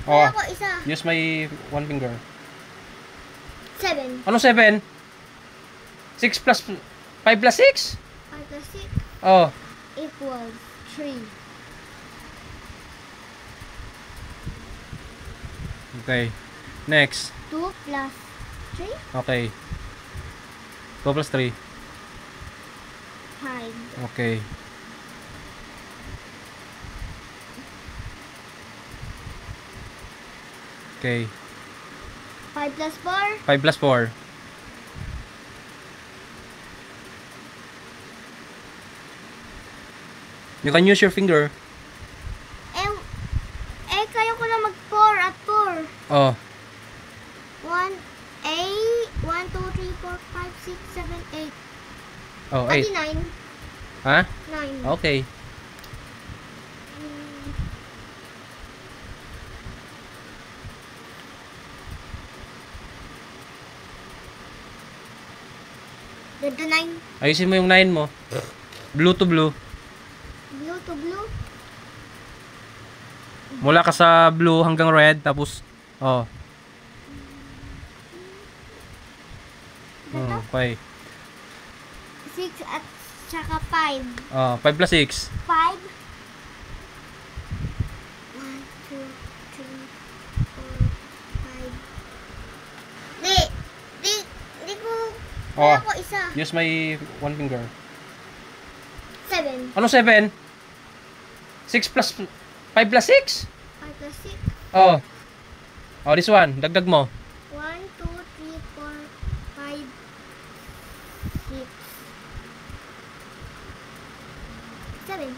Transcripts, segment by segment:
Oh, Ako isa. use my one finger. 7. Ano 7? 6 plus 5 plus 6? 5 plus 6 Oh. equals 3. Okay. Next. 2 plus 3? Okay. 2 plus 3. 5. Okay. Okay. 5 plus 4? 5 plus 4. You can use your finger. Kaya ko na mag-4 at 4. Oh. 1, 8, 1, 2, 3, 4, 5, 6, 7, 8. Oh, Pati 8. 9. Ha? 9. Okay. Ganda 9. Ayusin mo yung 9 mo. Blue to blue. Blue to blue. Mula ka sa blue hanggang red, tapos oh. Ganda. Okay. 6 at saka 5. Oh, 5 plus 6. 5. 1, 2, 3, 4, 5. Di ko. Oh. Kaya ko isa. Use my one finger. 7. Ano 7? 6 plus 5 plus 6? 5 plus 6. Oh. Oh, this one. Dagdag mo. 1, 2, 3, 4, 5, 6, 7.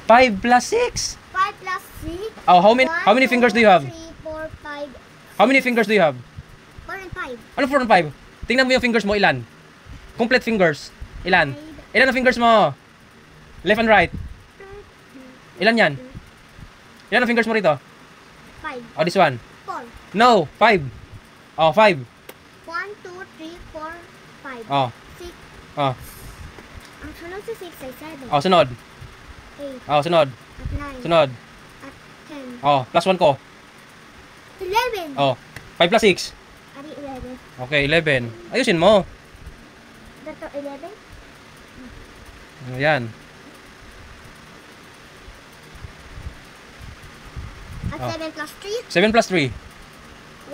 5 plus 6? 5 plus 6. Oh, how many fingers do you have? 3, 4, 5. How many fingers do you have? 4 and 5. Ano 4 and 5? Tingnan mo yung fingers mo, ilan? Complete fingers. Ilan? Ilan ang fingers mo? Left and right. Ilan yan? Ilan ang fingers mo rito? 5. Oh, this one. 4. No, 5. Oh, 5. 1, 2, 3, 4, 5. Oh. 6. Oh. Ang sunod sa 6 ay 7. Oh, sunod. 8. Oh, sunod. At 9. Sunod. At 10. Oh, plus 1 ko. 11. Oh, 5 plus 6. Ari 11. Okay, 11. Ayusin mo. Dato 11. Ayan. At Oh. 7 plus 3. 7 plus 3.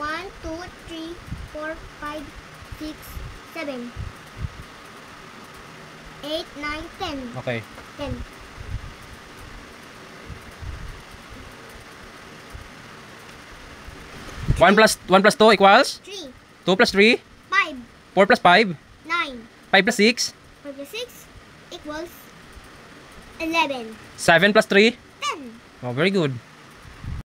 1, 2, 3, 4, 5, 6, 7. 8, 9, 10. Okay. 10. One plus 2 equals? 3. 2 plus 3? 5. 4 plus 5? 9. 5 plus 6? 5 plus 6 equals 11. 7 plus 3? 10. Oh, very good.